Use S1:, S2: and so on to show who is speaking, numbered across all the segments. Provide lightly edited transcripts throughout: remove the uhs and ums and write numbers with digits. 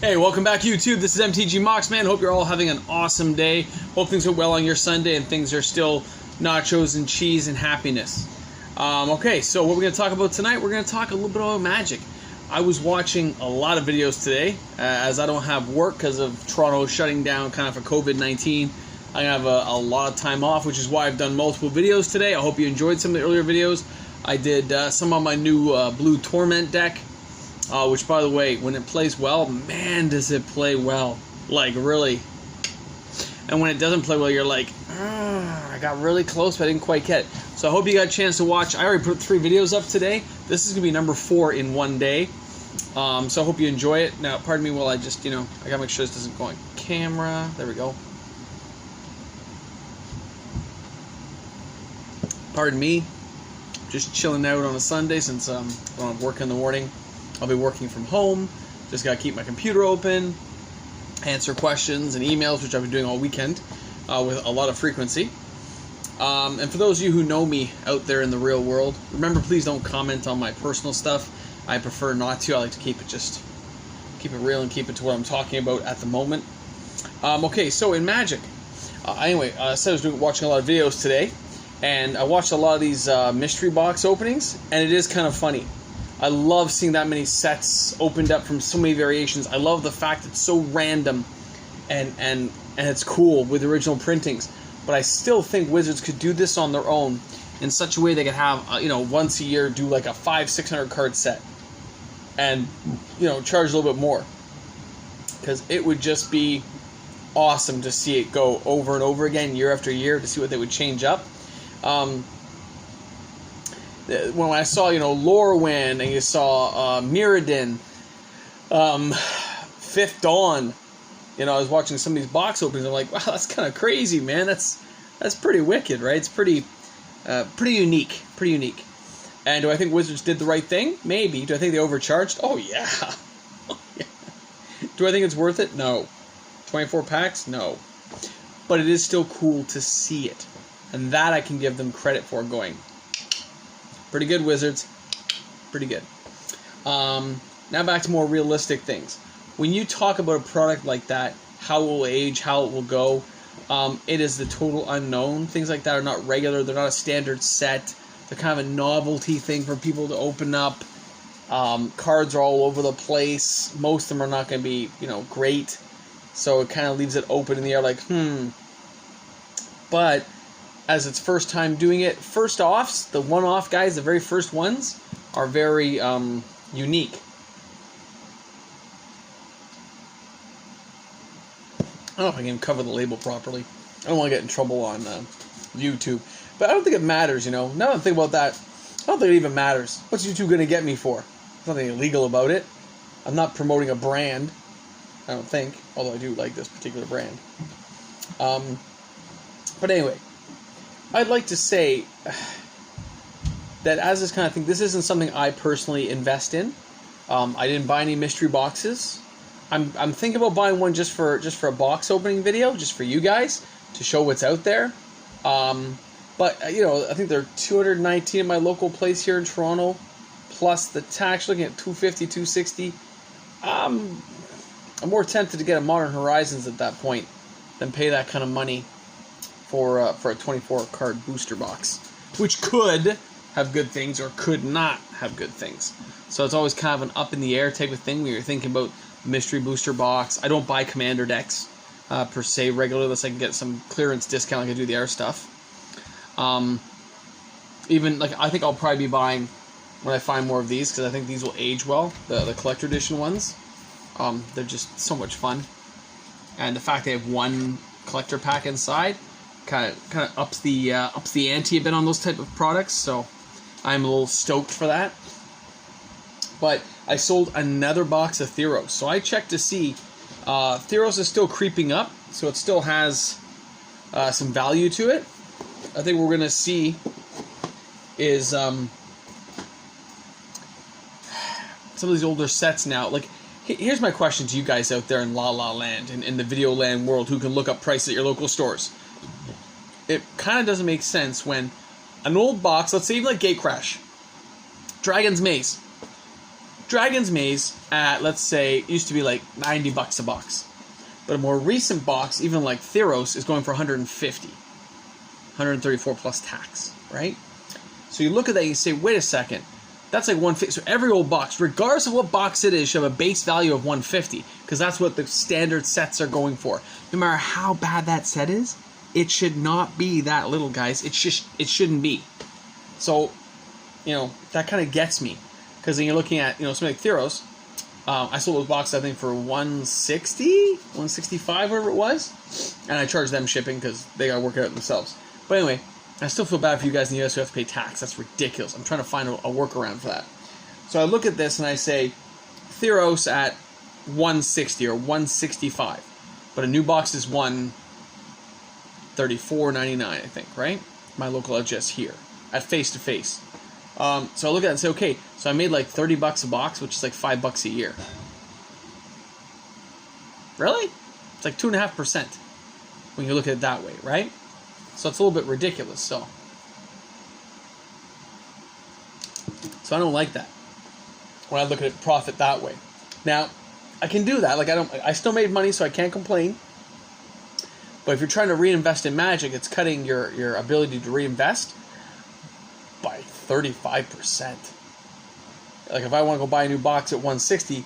S1: Hey, welcome back YouTube. This is MTG Moxman. Hope you're all having an awesome day. Hope things are well on your Sunday and things are still nachos and cheese and happiness. Okay, so what we're going to talk about tonight, we're going to talk a little bit about Magic. I was watching a lot of videos today as I don't have work because of Toronto shutting down kind of for COVID-19. I have a lot of time off, which is why I've done multiple videos today. I hope you enjoyed some of the earlier videos. I did some on my new Blue Torment deck. Which, by the way, when it plays well, man, does it play well. Like, really. And when it doesn't play well, you're like, I got really close, but I didn't quite get it. So I hope you got a chance to watch. I already put 3 videos up today. This is going to be number 4 in one day. So I hope you enjoy it. Now, pardon me while I just, I got to make sure this doesn't go on camera. There we go. Pardon me. Just chilling out on a Sunday since I don't have work in the morning. I'll be working from home. Just got to keep my computer open, answer questions and emails, which I've been doing all weekend with a lot of frequency. And for those of you who know me out there in the real world, remember, please don't comment on my personal stuff. I prefer not to. I like to keep it real and keep it to what I'm talking about at the moment. Okay, so in Magic, anyway, I said I was watching a lot of videos today, and I watched a lot of these mystery box openings, and it is kind of funny. I love seeing that many sets opened up from so many variations. I love the fact it's so random and it's cool with original printings. But I still think Wizards could do this on their own in such a way they could have, once a year do like a 500-600 card set and, charge a little bit more. Because it would just be awesome to see it go over and over again year after year to see what they would change up. When I saw, Lorwyn, and you saw Mirrodin, Fifth Dawn, I was watching some of these box openings. I'm like, wow, that's kind of crazy, man. That's pretty wicked, right? It's pretty unique, And do I think Wizards did the right thing? Maybe. Do I think they overcharged? Oh yeah. Do I think it's worth it? No. 24 packs? No. But it is still cool to see it, and that I can give them credit for. Going, pretty good, Wizards. Pretty good. Now back to more realistic things. When you talk about a product like that, how it will age, how it will go, it is the total unknown. Things like that are not regular. They're not a standard set. They're kind of a novelty thing for people to open up. Cards are all over the place. Most of them are not going to be, great. So it kind of leaves it open in the air like, But as its first time doing it, first offs, the one-off guys, the very first ones, are very unique. I don't know if I can cover the label properly. I don't want to get in trouble on YouTube. But I don't think it matters, Now that I think about that, I don't think it even matters. What's YouTube going to get me for? There's nothing illegal about it. I'm not promoting a brand, I don't think. Although I do like this particular brand. But anyway, I'd like to say that as this kind of thing, this isn't something I personally invest in. I didn't buy any mystery boxes. I'm thinking about buying one just for a box opening video, just for you guys to show what's out there. But I think there are 219 in my local place here in Toronto, plus the tax, looking at $250, $260. I'm more tempted to get a Modern Horizons at that point than pay that kind of money for a 24 card booster box, which could have good things or could not have good things. So it's always kind of an up in the air type of thing when you're thinking about mystery booster box. I don't buy Commander decks per se regularly unless I can get some clearance discount like I do the air stuff. Even like I think I'll probably be buying when I find more of these because I think these will age well. The collector edition ones, they're just so much fun, and the fact they have one collector pack inside kind of ups the ante a bit on those type of products, so I'm a little stoked for that. But I sold another box of Theros, so I checked to see Theros is still creeping up, so it still has some value to it. I think what we're gonna see is some of these older sets now. Like, here's my question to you guys out there in La La Land and in the video land world who can look up prices at your local stores. It kind of doesn't make sense when an old box, let's say even like Gatecrash, Dragon's Maze, Dragon's Maze at, let's say, it used to be like $90 a box. But a more recent box, even like Theros, is going for 150. 134 plus tax, right? So you look at that and you say, wait a second, that's like 150. So every old box, regardless of what box it is, should have a base value of 150, because that's what the standard sets are going for. No matter how bad that set is, it should not be that little, guys. It shouldn't be. So, you know, that kind of gets me, because then you're looking at, you know, something like Theros. I sold those boxes, I think, for $160, $165, whatever it was, and I charged them shipping because they gotta work it out themselves. But anyway, I still feel bad for you guys in the US who have to pay tax. That's ridiculous. I'm trying to find a workaround for that. So I look at this and I say, Theros at 160 or 165, but a new box is $134.99, I think, right? My local LGS here at face to face. So I look at it and say, okay, so I made like $30 a box, which is like $5 a year. Really? It's like 2.5% when you look at it that way, right? So it's a little bit ridiculous. So I don't like that when I look at it profit that way. Now, I can do that. Like I still made money, so I can't complain. But if you're trying to reinvest in Magic, it's cutting your ability to reinvest by 35%. Like if I want to go buy a new box at 160,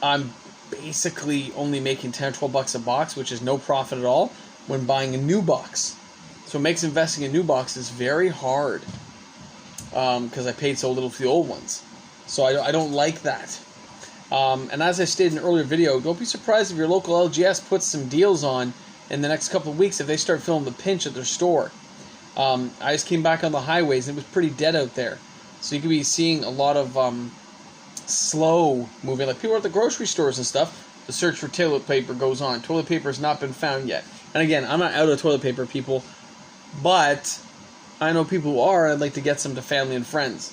S1: I'm basically only making 10 or 12 bucks a box, which is no profit at all when buying a new box. So it makes investing in new boxes very hard, because I paid so little for the old ones. So I don't like that. And as I stated in an earlier video, don't be surprised if your local LGS puts some deals on in the next couple of weeks if they start feeling the pinch at their store. I just came back on the highways and it was pretty dead out there. So you could be seeing a lot of slow moving. Like people at the grocery stores and stuff, the search for toilet paper goes on. Toilet paper has not been found yet. And again, I'm not out of toilet paper, people, but I know people who are, and I'd like to get some to family and friends.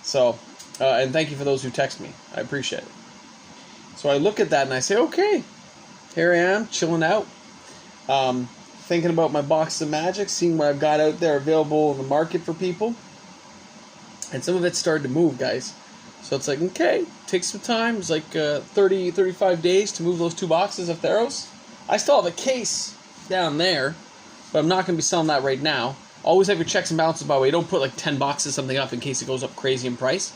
S1: So, and thank you for those who text me. I appreciate it. So I look at that and I say, okay, here I am, chilling out. Thinking about my box of Magic, seeing what I've got out there available in the market for people. And some of it started to move, guys. So it's like, okay, take some time. It's like 30, 35 days to move those 2 boxes of Theros. I still have a case down there, but I'm not going to be selling that right now. Always have your checks and balances, by the way. Don't put like 10 boxes something up in case it goes up crazy in price.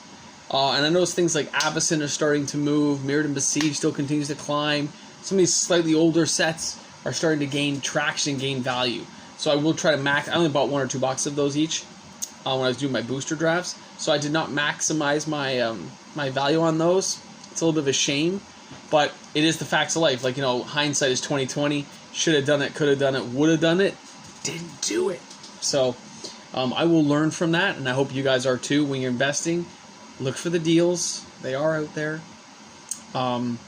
S1: And I notice things like Avacyn are starting to move. Mirrored and Besieged still continues to climb. Some of these slightly older sets are starting to gain traction, gain value. So I will try to max. I only bought 1 or 2 boxes of those each when I was doing my booster drafts. So I did not maximize my my value on those. It's a little bit of a shame, but it is the facts of life. Like, you know, hindsight is 20/20. Should have done it, could have done it, would have done it, didn't do it. So I will learn from that, and I hope you guys are too. When you're investing, look for the deals. They are out there. But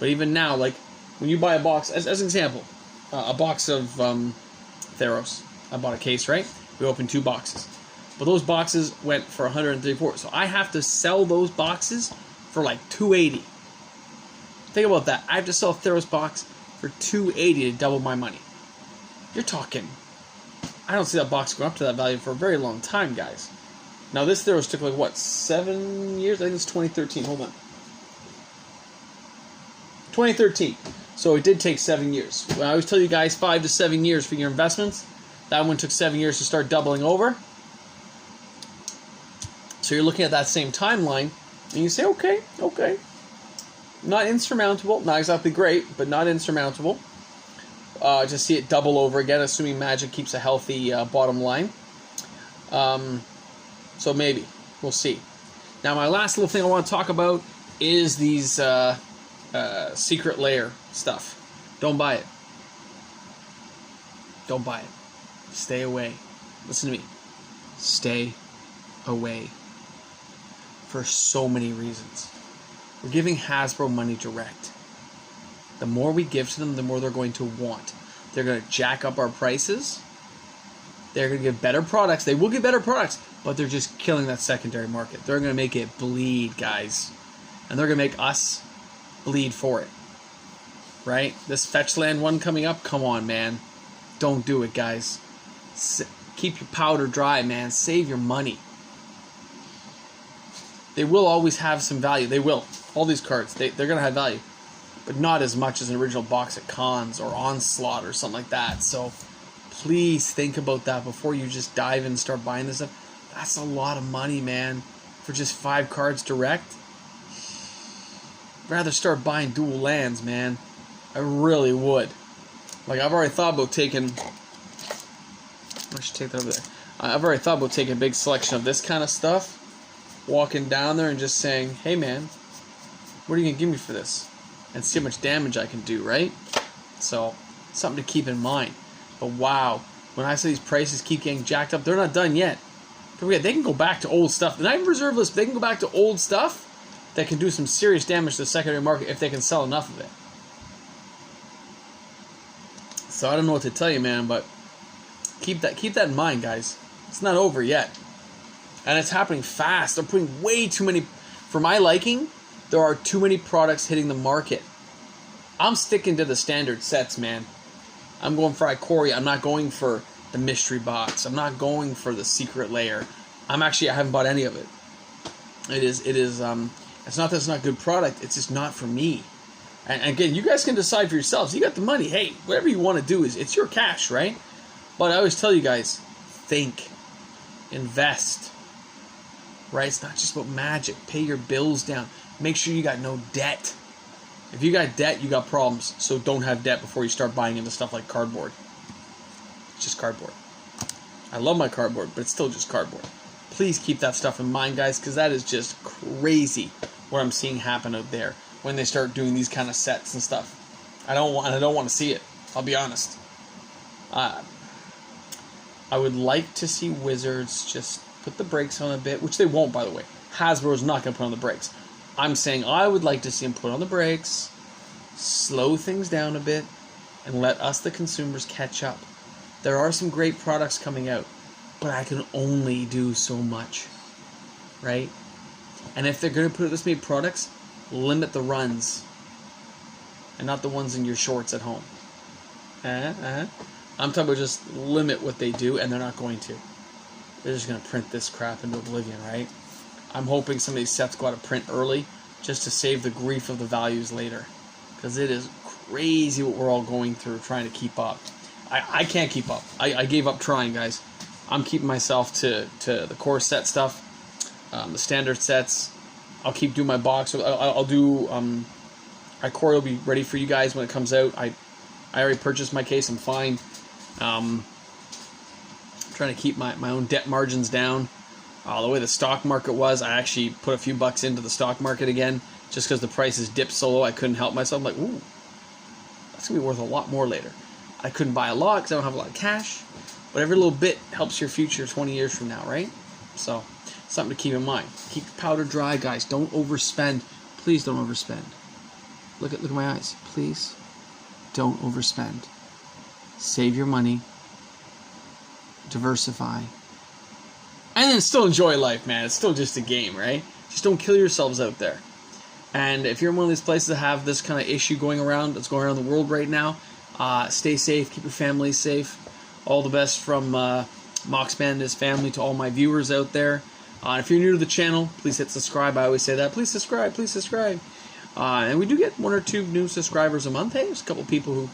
S1: even now, like when you buy a box, as an example, a box of Theros. I bought a case, right? We opened 2 boxes. But those boxes went for 134. So I have to sell those boxes for like 280. Think about that. I have to sell a Theros box for 280 to double my money. You're talking, I don't see that box going up to that value for a very long time, guys. Now this Theros took like, what, 7 years? I think it's 2013. Hold on. 2013. So it did take 7 years. When I always tell you guys 5 to 7 years for your investments. That one took 7 years to start doubling over. So you're looking at that same timeline, and you say, okay. Not insurmountable, not exactly great, but not insurmountable. To see it double over again, assuming Magic keeps a healthy bottom line. So maybe. We'll see. Now, my last little thing I want to talk about is these Secret Lair stuff. Don't buy it. Don't buy it. Stay away. Listen to me. Stay away. For so many reasons. We're giving Hasbro money direct. The more we give to them, the more they're going to want. They're going to jack up our prices. They're going to give better products. They will give better products, but they're just killing that secondary market. They're going to make it bleed, guys. And they're going to make us bleed for it. Right? This Fetchland one coming up, come on, man. Don't do it, guys. Keep your powder dry, man. Save your money. They will always have some value. They will. All these cards, they're going to have value. But not as much as an original box at Cons or Onslaught or something like that. So please think about that before you just dive in and start buying this stuff. That's a lot of money, man, for just 5 cards direct. I'd rather start buying dual lands, man. I really would. Like, I've already thought about taking... I should take that over there. I've already thought about taking a big selection of this kind of stuff, walking down there and just saying, hey, man, what are you going to give me for this? And see how much damage I can do, right? So, something to keep in mind. But wow, when I say these prices keep getting jacked up, they're not done yet. Don't forget, they can go back to old stuff. The Night of Reserve list, they can go back to old stuff that can do some serious damage to the secondary market if they can sell enough of it. So I don't know what to tell you, man, but keep that in mind, guys. It's not over yet. And it's happening fast. They're putting way too many... For my liking, there are too many products hitting the market. I'm sticking to the standard sets, man. I'm going for Ikoria. I'm not going for the mystery box. I'm not going for the Secret Lair. I haven't bought any of it. It's not that it's not a good product. It's just not for me. And again, you guys can decide for yourselves. You got the money. Hey, whatever you want to do, it's your cash, right? But I always tell you guys, think, invest, right? It's not just about magic. Pay your bills down. Make sure you got no debt. If you got debt, you got problems. So don't have debt before you start buying into stuff like cardboard. It's just cardboard. I love my cardboard, but it's still just cardboard. Please keep that stuff in mind, guys, because that is just crazy what I'm seeing happen out there when they start doing these kind of sets and stuff. I don't want to see it. I'll be honest. I would like to see Wizards just put the brakes on a bit, which they won't, by the way. Hasbro's not going to put on the brakes. I'm saying I would like to see them put on the brakes, slow things down a bit, and let us, the consumers, catch up. There are some great products coming out, but I can only do so much, right? And if they're going to put this many products, limit the runs, and not the ones in your shorts at home. I'm talking about just limit what they do, and they're not going to. They're just going to print this crap into oblivion, right? I'm hoping some of these sets go out of print early, just to save the grief of the values later. Because it is crazy what we're all going through trying to keep up. I can't keep up. I gave up trying, guys. I'm keeping myself to the core set stuff, the standard sets. I'll keep doing my box. I'll do... Ikoria will be ready for you guys when it comes out. I already purchased my case. I'm fine. Trying to keep my own debt margins down. The way the stock market was, I actually put a few bucks into the stock market again, just because the prices dipped so low. I couldn't help myself. I'm like, ooh, that's going to be worth a lot more later. I couldn't buy a lot because I don't have a lot of cash, but every little bit helps your future 20 years from now, right? So, something to keep in mind. Keep the powder dry, guys. Don't overspend. Please don't overspend. Look at my eyes. Please don't overspend. Save your money. Diversify. And then still enjoy life, man. It's still just a game, right? Just don't kill yourselves out there. And if you're in one of these places that have this kind of issue going around, that's going around the world right now, stay safe, keep your family safe. All the best from Moxman and his family to all my viewers out there. If you're new to the channel, please hit subscribe. I always say that. Please subscribe, please subscribe. And we do get 1 or 2 new subscribers a month. Hey, there's a couple people who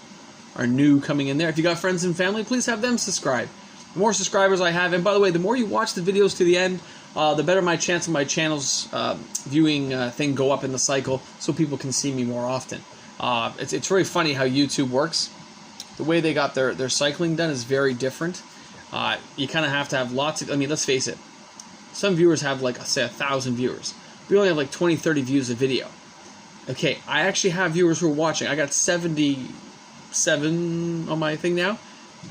S1: are new coming in there. If you got friends and family, please have them subscribe. The more subscribers I have, and by the way, the more you watch the videos to the end, the better my chance of my channel's viewing thing go up in the cycle, so people can see me more often. It's really funny how YouTube works. The way they got their cycling done is very different. You kind of have to have lots of... I mean, let's face it. Some viewers have, like, say, 1,000 viewers. We only have, like, 20, 30 views a video. Okay, I actually have viewers who are watching. I got 77 on my thing now.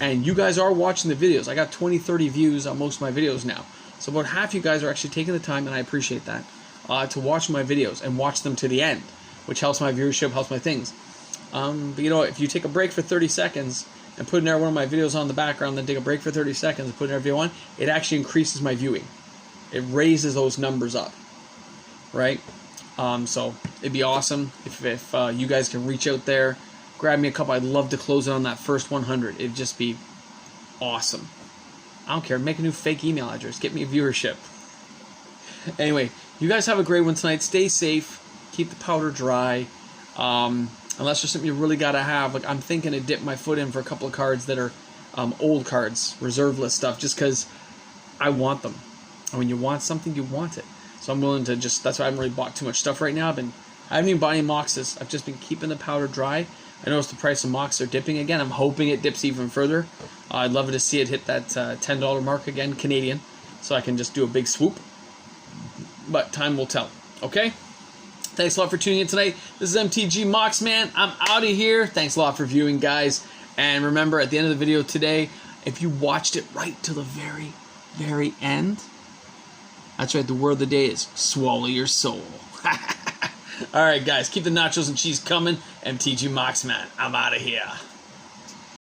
S1: And you guys are watching the videos. I got 20, 30 views on most of my videos now. So about half you guys are actually taking the time, and I appreciate that, to watch my videos and watch them to the end, which helps my viewership, helps my things. But you know, if you take a break for 30 seconds and put in there one of my videos on the background, then take a break for 30 seconds and put in there video on, it actually increases my viewing. It raises those numbers up, right? So it'd be awesome if you guys can reach out there, grab me a couple. I'd love to close it on that first 100. It'd just be awesome. I don't care. Make a new fake email address. Get me a viewership. Anyway, you guys have a great one tonight. Stay safe. Keep the powder dry. Unless there's something you really got to have. Like, I'm thinking to dip my foot in for a couple of cards that are old cards, reserve list stuff, just because I want them. And when you want something, you want it. So I'm willing to just, that's why I haven't really bought too much stuff right now. I haven't even bought any Moxes. I've just been keeping the powder dry. I noticed the price of Mox are dipping again. I'm hoping it dips even further. I'd love to see it hit that $10 mark again, Canadian, so I can just do a big swoop. But time will tell. Okay? Thanks a lot for tuning in tonight. This is MTG Mox Man. I'm out of here. Thanks a lot for viewing, guys. And remember, at the end of the video today, if you watched it right to the very, very end, that's right, the word of the day is swallow your soul. All right, guys, keep the nachos and cheese coming. MTG Mox Man, I'm out of here.